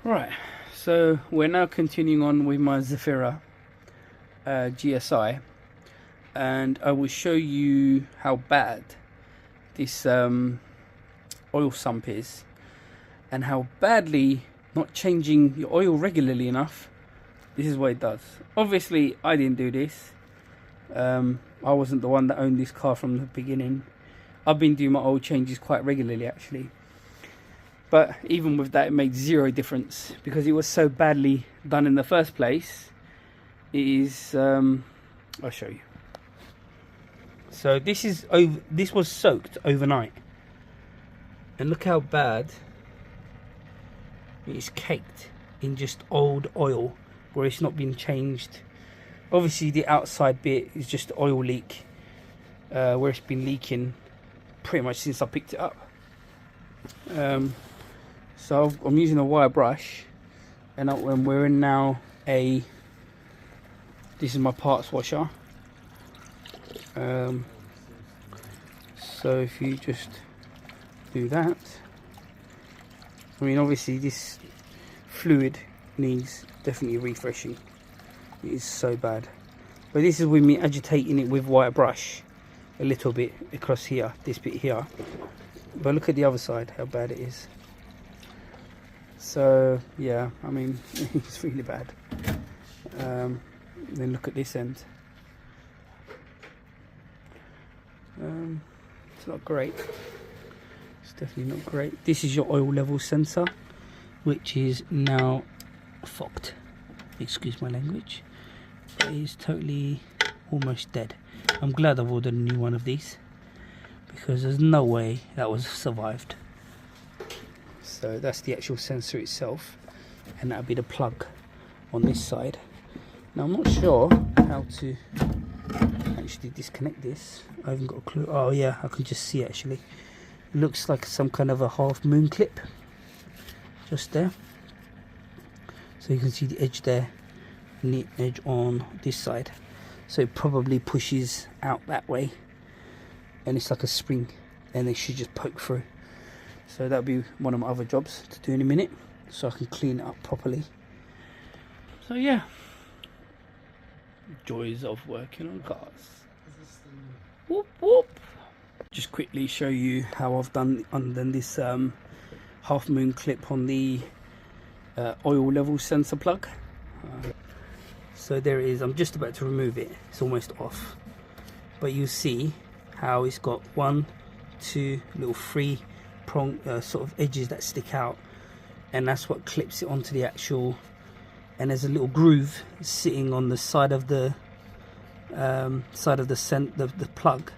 Right, so we're now continuing on with my Zafira GSI, and I will show you how bad this oil sump is, and how badly not changing your oil regularly enough, this is what it does. Obviously I didn't do this. I wasn't the one that owned this car from the beginning. I've been doing my oil changes quite regularly actually, but even with that it made zero difference because it was so badly done in the first place. It is I'll show you. So this was soaked overnight, and look how bad it is caked in just old oil where it's not been changed. Obviously the outside bit is just oil leak, where it's been leaking pretty much since I picked it up. So I'm using a wire brush, and when we're in now this is my parts washer. So if you just do that, I mean obviously this fluid needs definitely refreshing. It is so bad, but this is with me agitating it with wire brush a little bit across here, this bit here. But look at the other side, how bad it is. So yeah, I mean it's really bad. Then look at this end. It's not great. It's definitely not great. This is your oil level sensor, which is now fucked. Excuse my language. It is totally almost dead. I'm glad I've ordered a new one of these, because there's no way that was survived. So that's the actual sensor itself, and that'll be the plug on this side. Now I'm not sure how to actually disconnect this. I haven't got a clue. Oh yeah, I can just see actually. It looks like some kind of a half moon clip just there. So you can see the edge there and the edge on this side. So it probably pushes out that way, and it's like a spring, and they should just poke through. So that'll be one of my other jobs to do in a minute, so I can clean it up properly. So yeah, joys of working on cars. Whoop whoop. Just quickly show you how I've done this half moon clip on the oil level sensor plug. So there it is. I'm just about to remove it. It's almost off, but you see how it's got 1, 2 little 3 prong sort of edges that stick out, and that's what clips it onto the actual. And there's a little groove sitting on the side of the the plug,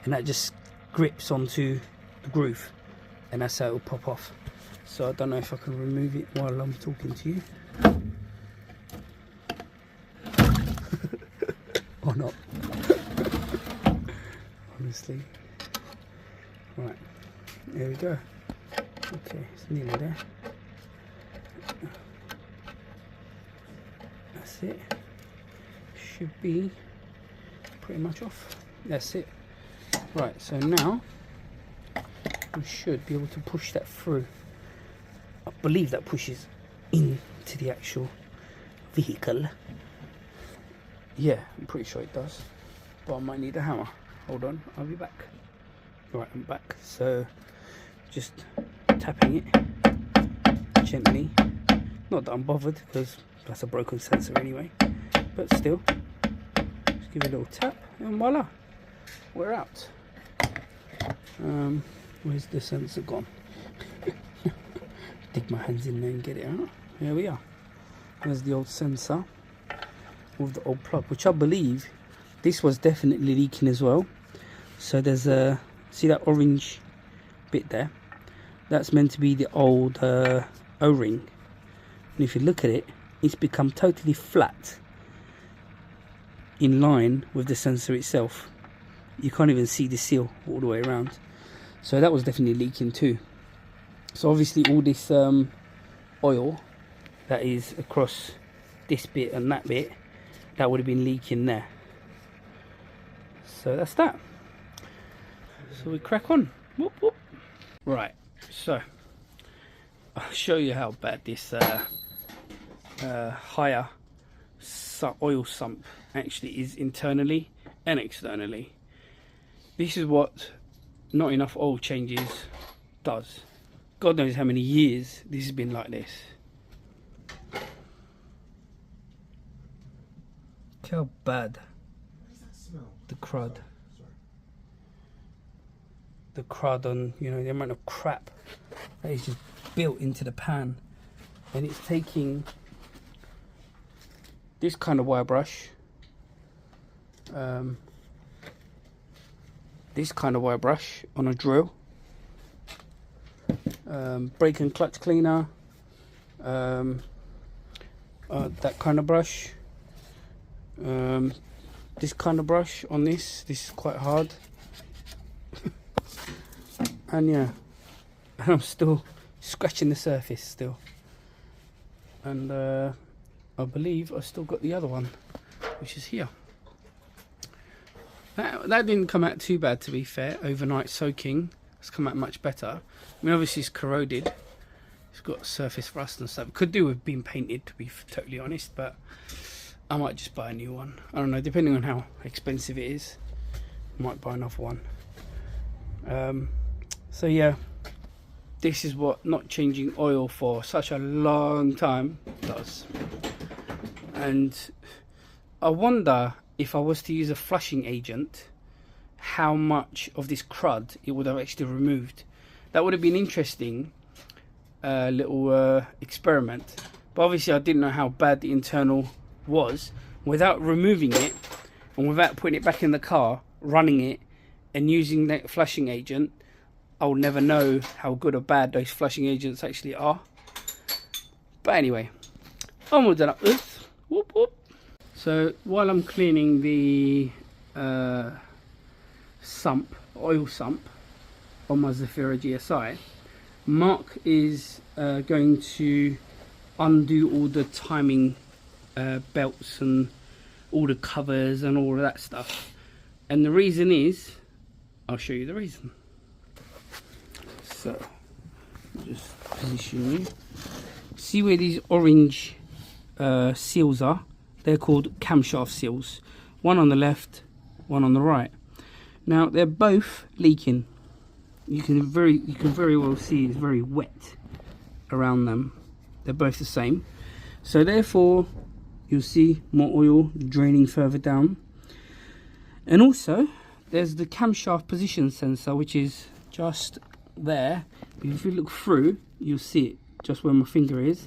and that just grips onto the groove, and that's how it will pop off. So I don't know if I can remove it while I'm talking to you or not. Honestly. Right, there we go. Okay, it's nearly there. That's it. Should be pretty much off. That's it. Right, so now we should be able to push that through. I believe that pushes into the actual vehicle. Yeah, I'm pretty sure it does, but I might need a hammer. Hold on, I'll be back. Right, I'm back. So just tapping it gently. Not that I'm bothered, because that's a broken sensor anyway, but still, just give it a little tap, and voila, we're out. Where's the sensor gone? Dig my hands in there and get it out. Here we are. There's the old sensor with the old plug, which I believe this was definitely leaking as well. So there's a, see that orange bit there? That's meant to be the old O-ring. And if you look at it, it's become totally flat in line with the sensor itself. You can't even see the seal all the way around. So that was definitely leaking too. So obviously all this oil that is across this bit and that bit, that would have been leaking there. So that's that. So we crack on. Whoop, whoop. Right, so I'll show you how bad this higher oil sump actually is internally and externally. This is what not enough oil changes does. God knows how many years this has been like this. Look how bad. What does that smell? The crud. Sorry. The crud on, you know, the amount of crap that is just built into the pan. And it's taking this kind of wire brush, this kind of wire brush on a drill, brake and clutch cleaner, that kind of brush, this kind of brush on this is quite hard. And yeah, I'm still scratching the surface still. And I believe I've still got the other one, which is here. That didn't come out too bad, to be fair. Overnight soaking has come out much better. I mean, obviously it's corroded. It's got surface rust and stuff. It could do with being painted, to be totally honest, but I might just buy a new one. I don't know, depending on how expensive it is. I might buy another one. So yeah, this is what not changing oil for such a long time does. And I wonder if I was to use a flushing agent, how much of this crud it would have actually removed. That would have been interesting little experiment. But obviously I didn't know how bad the internal was. Without removing it and without putting it back in the car, running it and using that flushing agent, I'll never know how good or bad those flushing agents actually are. But anyway, onwards and upwards. Whoop, whoop. So while I'm cleaning the oil sump on my Zafira GSI, Mark is going to undo all the timing belts and all the covers and all of that stuff. And the reason is, I'll show you the reason. So, just position you. See where these orange seals are? They're called camshaft seals. One on the left, one on the right. Now they're both leaking. You can very well see it's very wet around them. They're both the same. So therefore, you'll see more oil draining further down. And also, there's the camshaft position sensor, which is just there. If you look through, you'll see it just where my finger is.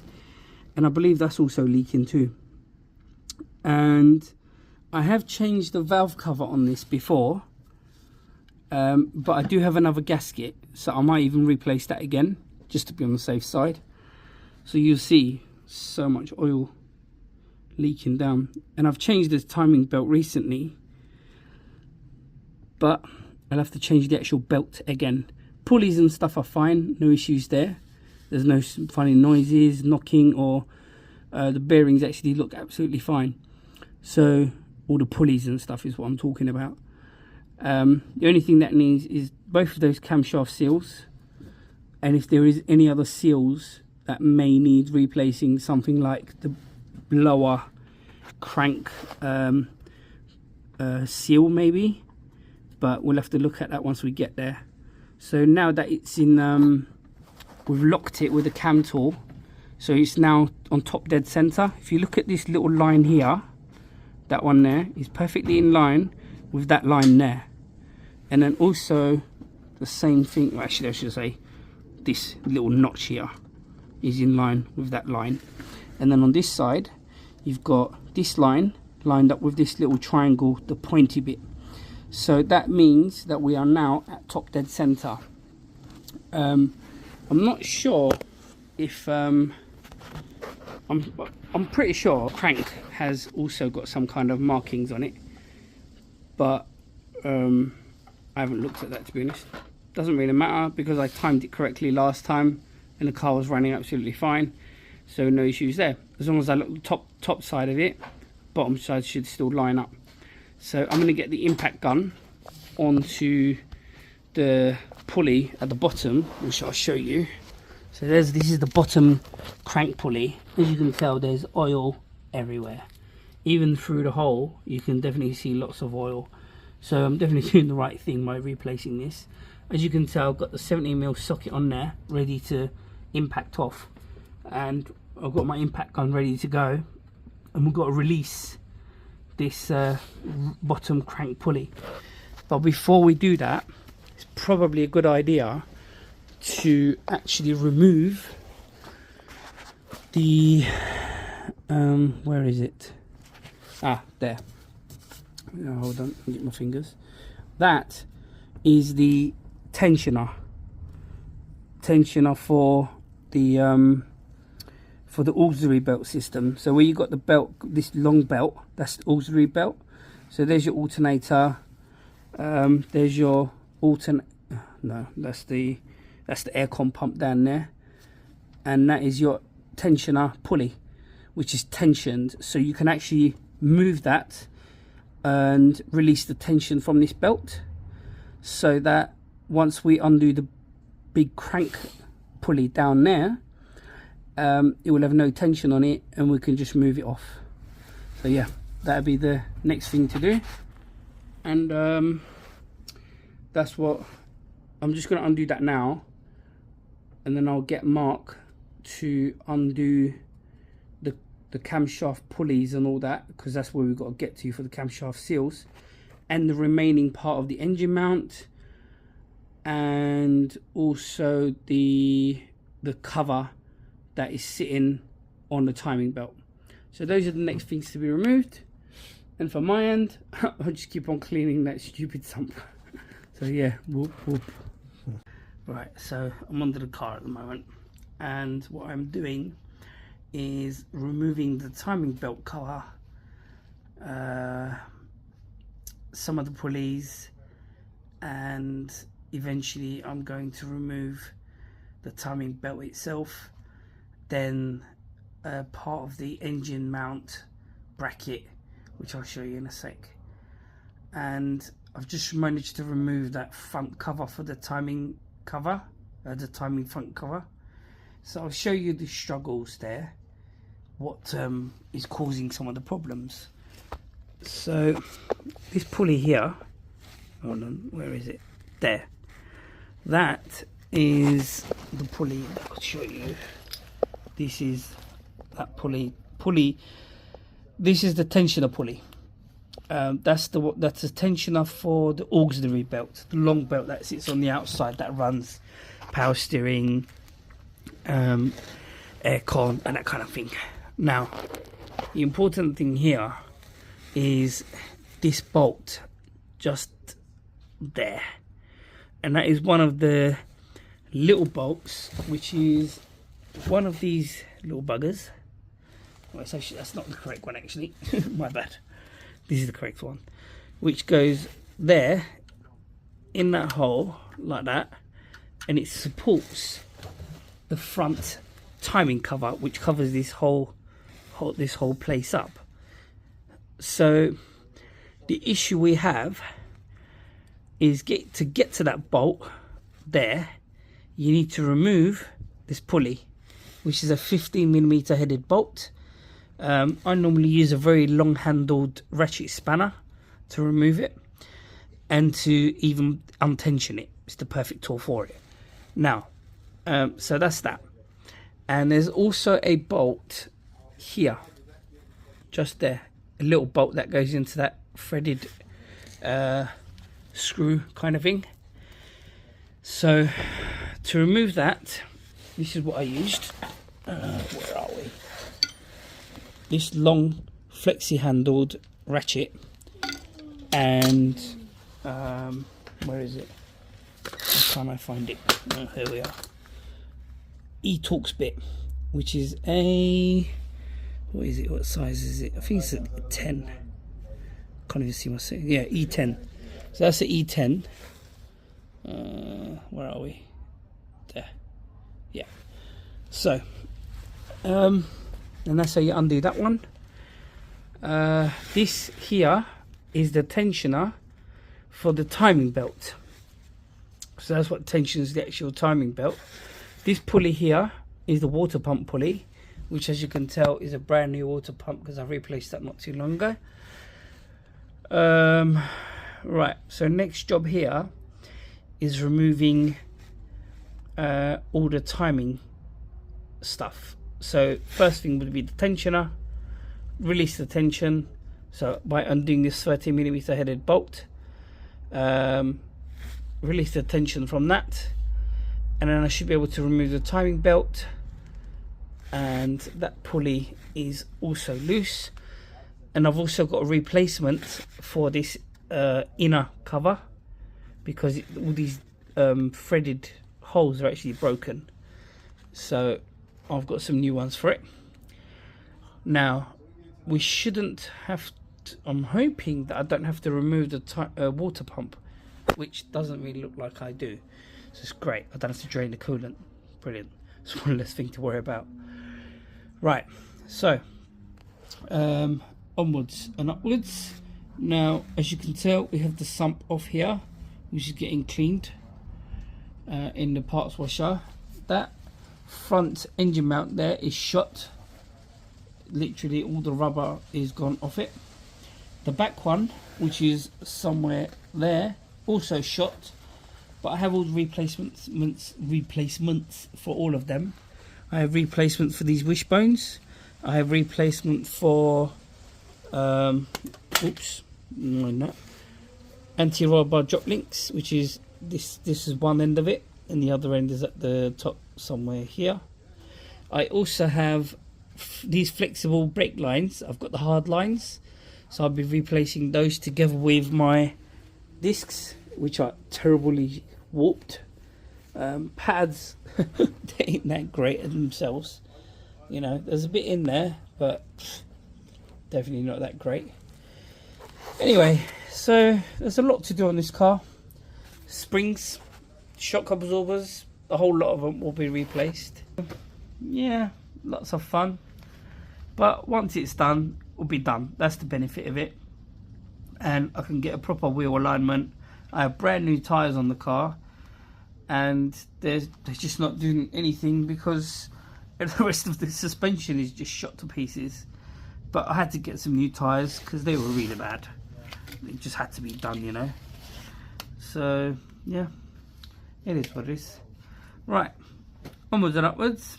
And I believe that's also leaking too. And I have changed the valve cover on this before, but I do have another gasket, so I might even replace that again just to be on the safe side. So you'll see so much oil leaking down. And I've changed the timing belt recently, but I'll have to change the actual belt again. Pulleys and stuff are fine, no issues there. There's no funny noises, knocking, or the bearings actually look absolutely fine. So all the pulleys and stuff is what I'm talking about. The only thing that needs is both of those camshaft seals, and if there is any other seals that may need replacing, something like the blower crank seal maybe, but we'll have to look at that once we get there. So now that it's in, we've locked it with a cam tool, so it's now on top dead center. If you look at this little line here, that one there is perfectly in line with that line there. And then also the same thing, well, actually I should say this little notch here is in line with that line. And then on this side you've got this line lined up with this little triangle, the pointy bit. So that means that we are now at top dead center. I'm not sure if I'm pretty sure crank has also got some kind of markings on it, but I haven't looked at that, to be honest. Doesn't really matter because I timed it correctly last time and the car was running absolutely fine, so no issues there. As long as I look at the top side of it, bottom side should still line up. So I'm going to get the impact gun onto the pulley at the bottom, which I'll show you. So this is the bottom crank pulley. As you can tell, there's oil everywhere. Even through the hole, you can definitely see lots of oil. So I'm definitely doing the right thing by replacing this. As you can tell, I've got the 17mm socket on there, ready to impact off. And I've got my impact gun ready to go. And we've got to release this bottom crank pulley. But before we do that, it's probably a good idea to actually remove the where is it? Ah, there. Hold on, get my fingers. That is the tensioner for the auxiliary belt system. So where you got the belt, this long belt, that's the auxiliary belt. So there's your alternator. There's your that's the aircon pump down there, and that is your tensioner pulley, which is tensioned, so you can actually move that and release the tension from this belt, so that once we undo the big crank pulley down there, it will have no tension on it and we can just move it off. So yeah, that'll be the next thing to do. And that's what I'm just going to undo that now, and then I'll get Mark to undo the camshaft pulleys and all that, because that's where we've got to get to for the camshaft seals, and the remaining part of the engine mount, and also the cover that is sitting on the timing belt. So those are the next things to be removed. And for my end, I'll just keep on cleaning that stupid sump. So yeah, whoop whoop. Right, so I'm under the car at the moment, and what I'm doing is removing the timing belt cover, some of the pulleys, and eventually I'm going to remove the timing belt itself, then part of the engine mount bracket, which I'll show you in a sec. And I've just managed to remove that front cover for the timing cover, the timing front cover. So I'll show you the struggles there, what is causing some of the problems. So this pulley here, hold on, where is it? There. That is the pulley. I'll show you. This is that pulley. This is the tensioner pulley. That's the tensioner for the auxiliary belt, the long belt that sits on the outside that runs power steering, aircon, and that kind of thing. Now, the important thing here is this bolt just there, and that is one of the little bolts, which is one of these little buggers. Well, it's actually, that's not the correct one actually. My bad. This is the correct one, which goes there in that hole like that, and it supports the front timing cover, which covers this whole place up. So the issue we have is to get to that bolt there, you need to remove this pulley, which is a 15mm headed bolt. I normally use a very long handled ratchet spanner to remove it, and to even untension it. It's the perfect tool for it. Now, so that's that. And there's also a bolt here, just there, a little bolt that goes into that threaded screw kind of thing. So to remove that, this is what I used. Where are we? This long flexi handled ratchet, and where is it? Why can't I find it? Oh, here we are. E-Torx bit, which is a, what is it? What size is it? I think it's a 10. Can't even see my setting. Yeah, E10. So that's the E10. Where are we? There. Yeah. So, and that's how you undo that one. This here is the tensioner for the timing belt. So that's what tensions the actual timing belt. This pulley here is the water pump pulley, which as you can tell is a brand new water pump because I replaced that not too long ago. Right, so next job here is removing all the timing stuff. So first thing would be the tensioner, release the tension. So by undoing this 30mm headed bolt, release the tension from that, and then I should be able to remove the timing belt, and that pulley is also loose. And I've also got a replacement for this inner cover because all these threaded holes are actually broken, so I've got some new ones for it. Now we shouldn't have to, I'm hoping that I don't have to remove the water pump, which doesn't really look like I do, so it's great. I don't have to drain the coolant. Brilliant. It's one less thing to worry about. Right, so onwards and upwards. Now as you can tell, we have the sump off here, which is getting cleaned in the parts washer. That front engine mount there is shot. Literally all the rubber is gone off it. The back one, which is somewhere there, also shot, but I have all the replacements for all of them. I have replacements for these wishbones. I have replacement for anti-roll bar drop links, which is this is one end of it and the other end is at the top somewhere here. I also have these flexible brake lines. I've got the hard lines, so I'll be replacing those together with my discs, which are terribly warped. Pads, they ain't that great in themselves, you know. There's a bit in there, but definitely not that great. Anyway, so there's a lot to do on this car. Springs, shock absorbers, a whole lot of them will be replaced. Yeah, lots of fun, but once it's done, it'll be done. That's the benefit of it, and I can get a proper wheel alignment. I have brand new tyres on the car, and they're just not doing anything because the rest of the suspension is just shot to pieces. But I had to get some new tyres because they were really bad. It just had to be done, you know. So yeah, it is what it is. Right, onwards and upwards.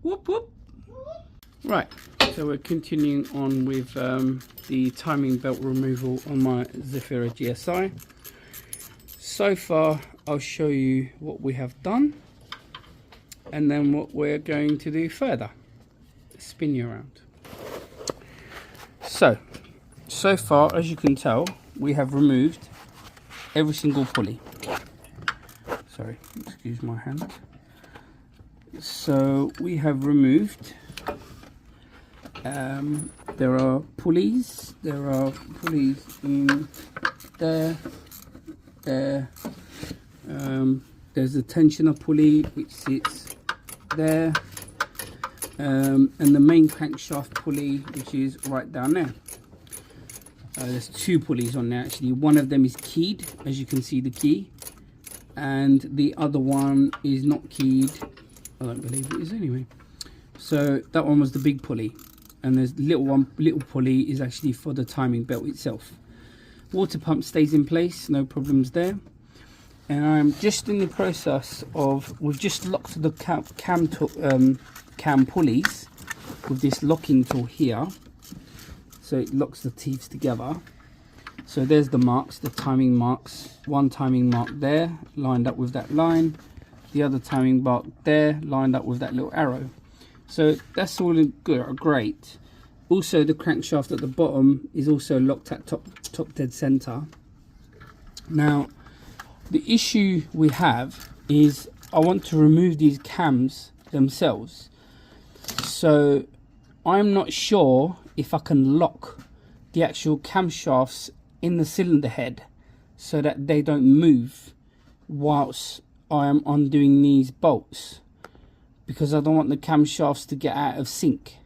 Whoop whoop. Right, so we're continuing on with the timing belt removal on my Zafira GSI. So far I'll show you what we have done and then what we're going to do further. Spin you around. So far, as you can tell, we have removed every single pulley. Sorry, excuse my hand. So we have removed, there are pulleys in there, there's a tensioner pulley which sits there, and the main crankshaft pulley which is right down there. There's two pulleys on there actually. One of them is keyed, as you can see the key, and the other one is not keyed. I don't believe it is anyway. So that one was the big pulley, and there's little pulley is actually for the timing belt itself. Water pump stays in place, no problems there. And I'm just in the process of, we've just locked the cam pulleys with this locking tool here, so it locks the teeth together. So there's the marks, the timing marks. One timing mark there, lined up with that line. The other timing mark there, lined up with that little arrow. So that's all good, great. Also, the crankshaft at the bottom is also locked at top dead center. Now, the issue we have is I want to remove these cams themselves. So I'm not sure if I can lock the actual camshafts in the cylinder head so that they don't move whilst I am undoing these bolts, because I don't want the camshafts to get out of sync,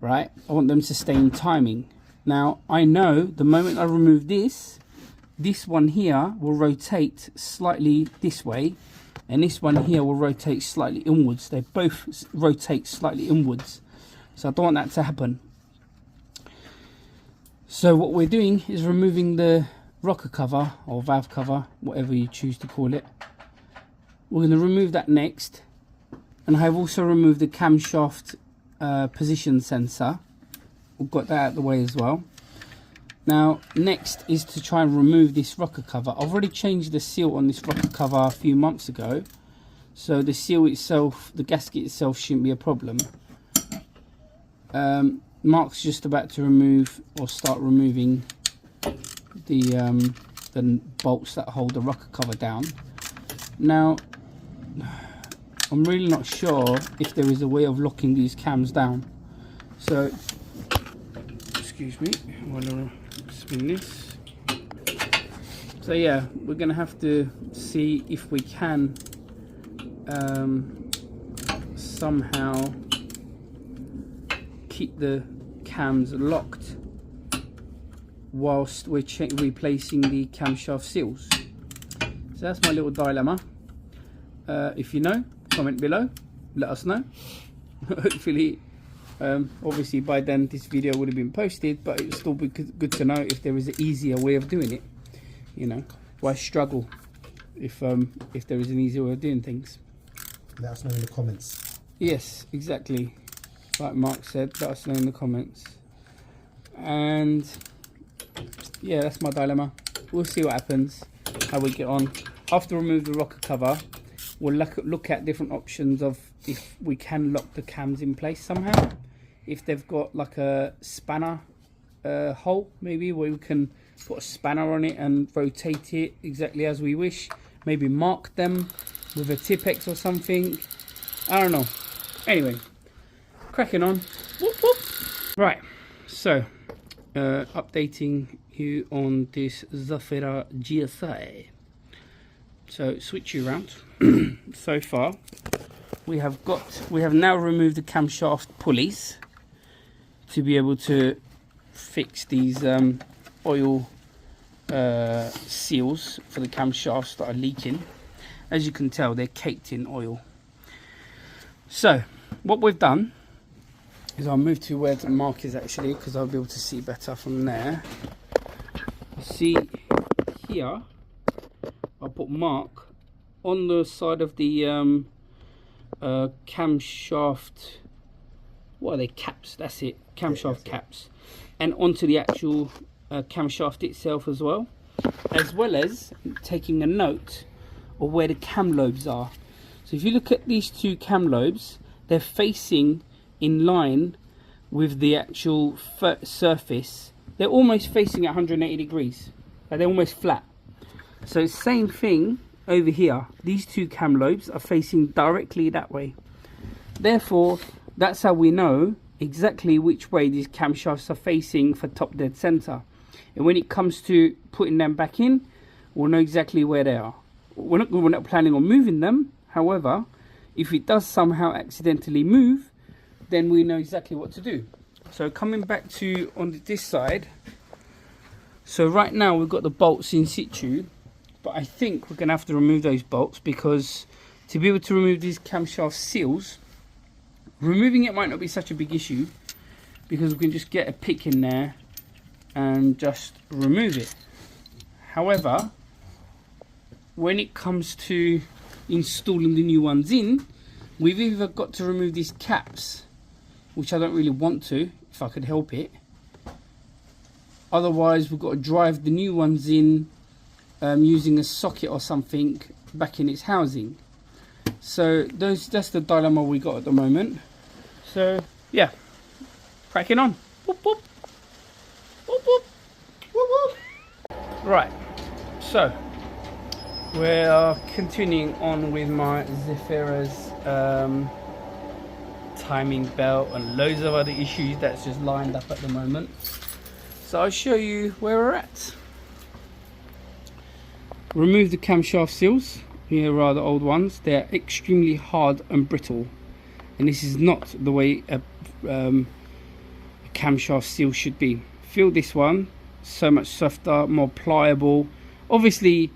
right? I want them to stay in timing. Now I know the moment I remove this one here will rotate slightly this way, and this one here will rotate slightly inwards. They both rotate slightly inwards, so I don't want that to happen. So what we're doing is removing the rocker cover or valve cover, whatever you choose to call it. We're going to remove that next, and I have also removed the camshaft position sensor. We've got that out of the way as well. Now next is to try and remove this rocker cover. I've already changed the seal on this rocker cover a few months ago, so the seal itself, the gasket itself, shouldn't be a problem. Mark's just about to remove or start removing the bolts that hold the rocker cover down. Now I'm really not sure if there is a way of locking these cams down, so excuse me while I spin this. So yeah, we're gonna have to see if we can somehow keep the cams locked whilst we're replacing the camshaft seals. So that's my little dilemma. If you know, comment below, let us know. Hopefully, obviously by then this video would have been posted, but it would still be good to know if there is an easier way of doing it. You know, why struggle if there is an easier way of doing things? Let us know in the comments. Yes, exactly. Like Mark said, let us know in the comments. And yeah, that's my dilemma. We'll see what happens, how we get on. After we remove the rocker cover, we'll look at different options of if we can lock the cams in place somehow. If they've got like a spanner hole, maybe, where we can put a spanner on it and rotate it exactly as we wish. Maybe mark them with a Tipex or something. I don't know. Anyway, cracking on. Whoop, whoop. Right, so updating you on this Zafira GSI. So switch you around. So far we have now removed the camshaft pulleys to be able to fix these oil seals for the camshafts that are leaking. As you can tell, they're caked in oil. So what we've done is I'll move to where the mark is actually, because I'll be able to see better from there. You see here, I'll put mark on the side of the camshaft. What are they? Caps. That's it. Camshaft caps, and onto the actual camshaft itself as well as taking a note of where the cam lobes are. So if you look at these two cam lobes, they're facing in line with the actual surface. They're almost facing at 180 degrees. Like they're almost flat. So same thing over here. These two cam lobes are facing directly that way. Therefore, that's how we know exactly which way these camshafts are facing for top dead center. And when it comes to putting them back in, we'll know exactly where they are. We're not planning on moving them. However, if it does somehow accidentally move, then we know exactly what to do. So coming back to on this side, so right now we've got the bolts in situ, but I think we're going to have to remove those bolts, because to be able to remove these camshaft seals, removing it might not be such a big issue, because we can just get a pick in there and just remove it. However, when it comes to installing the new ones in, we've either got to remove these caps, which I don't really want to if I could help it. Otherwise, we've got to drive the new ones in using a socket or something back in its housing. So that's the dilemma we got at the moment. So yeah, cracking on. Whoop, whoop. Whoop, whoop. Whoop, whoop. Right, so we are continuing on with my Zafira's timing belt and loads of other issues that's just lined up at the moment. So I'll show you where we're at. Remove the camshaft seals. Here are the old ones. They're extremely hard and brittle, and this is not the way a camshaft seal should be. Feel this one, so much softer, more pliable. Obviously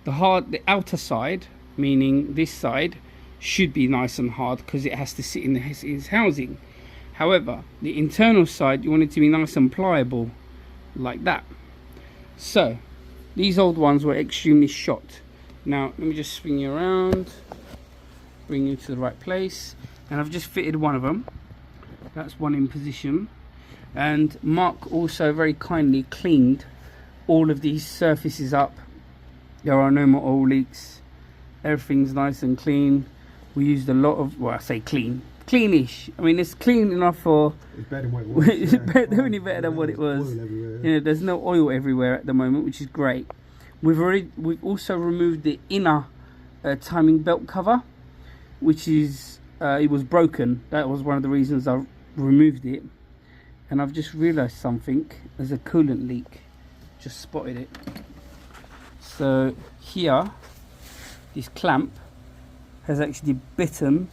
the outer side meaning this side should be nice and hard because it has to sit in his housing. However, the internal side, you want it to be nice and pliable, like that. So, these old ones were extremely shot. Now, let me just swing you around, bring you to the right place, and I've just fitted one of them. That's one in position. And Mark also very kindly cleaned all of these surfaces up. There are no more oil leaks. Everything's nice and clean. We used a lot of, well, I say cleanish. I mean, it's clean enough for. It's better than what it was. It's definitely better than what it was. You know, there's no oil everywhere at the moment, which is great. We've also removed the inner timing belt cover, which is it was broken. That was one of the reasons I removed it. And I've just realised something. There's a coolant leak. Just spotted it. So here, this clamp has actually bitten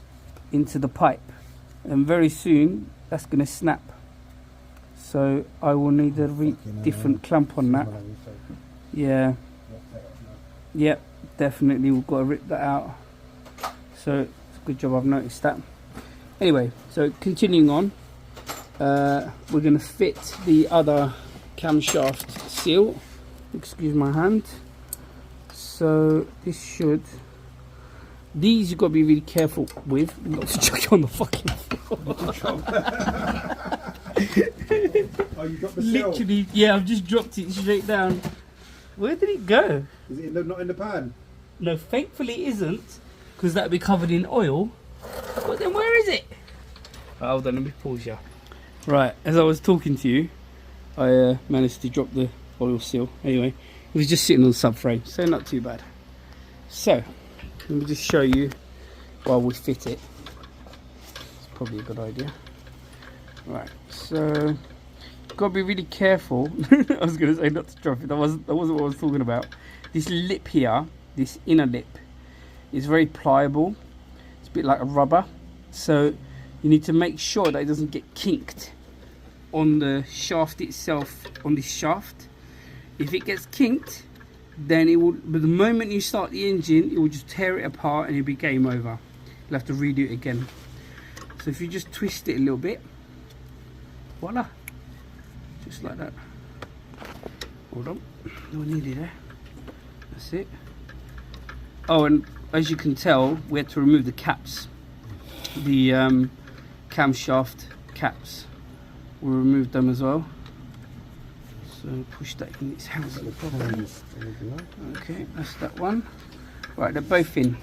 into the pipe, and very soon that's going to snap. So I will need a different clamp on that. Yeah. Yep, definitely we've got to rip that out. So it's a good job I've noticed that. Anyway, so continuing on, we're going to fit the other camshaft seal. Excuse my hand. So this should. These you've got to be really careful with. Not to chuck it on the fucking floor. Oh, you dropped the seal? Literally, yeah, I've just dropped it straight down. Where did it go? Is it not in the pan? No, thankfully it isn't, because that would be covered in oil. But then where is it? Hold on, let me pause you. Right, as I was talking to you, I managed to drop the oil seal. Anyway, it was just sitting on the subframe, so not too bad. So, let me just show you while we fit it. It's probably a good idea. Right, so gotta be really careful. I was gonna say not to drop it. That wasn't what I was talking about. This lip here, this inner lip, is very pliable. It's a bit like a rubber. So you need to make sure that it doesn't get kinked on the shaft itself, on this shaft. If it gets kinked, then it will, but the moment you start the engine, it will just tear it apart and it'll be game over. You'll have to redo it again. So if you just twist it a little bit, voila, just like that. Hold on, no nearly there. That's it. Oh, and as you can tell, we had to remove the caps, the camshaft caps. We removed them as well. So push that in its housing properly. Okay, that's that one. Right, they're both in.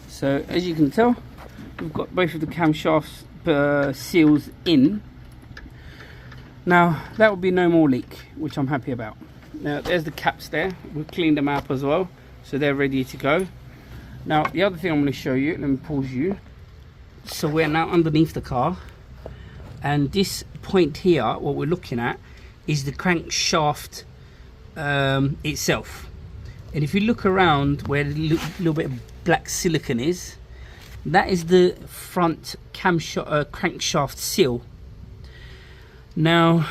So as you can tell, we've got both of the camshaft seals in. Now that will be no more leak, which I'm happy about. Now there's the caps there. We've cleaned them up as well, so they're ready to go. Now the other thing I'm going to show you, let me pause you. So we're now underneath the car, and this point here, what we're looking at, is the crankshaft itself. And if you look around where the little bit of black silicone is, that is the front crankshaft seal. Now,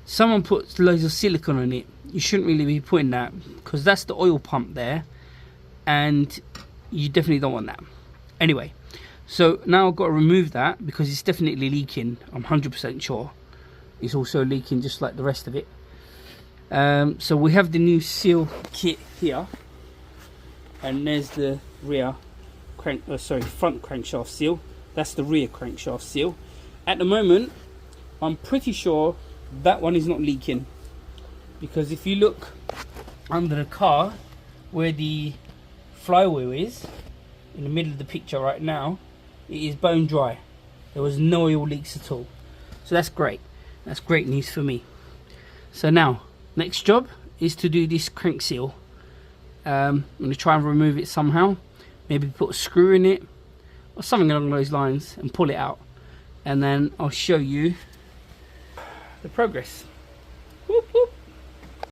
someone puts loads of silicone on it. You shouldn't really be putting that, because that's the oil pump there, and you definitely don't want that. Anyway, so now I've got to remove that because it's definitely leaking. I'm 100% sure. It's also leaking just like the rest of it. So we have the new seal kit here, and there's the rear front crankshaft seal. That's the rear crankshaft seal. At the moment, I'm pretty sure that one is not leaking, because if you look under the car where the flywheel is, in the middle of the picture right now, it is bone dry. There was no oil leaks at all, so that's great. That's great news for me. So now, next job is to do this crank seal. I'm going to try and remove it somehow. Maybe put a screw in it or something along those lines and pull it out. And then I'll show you the progress.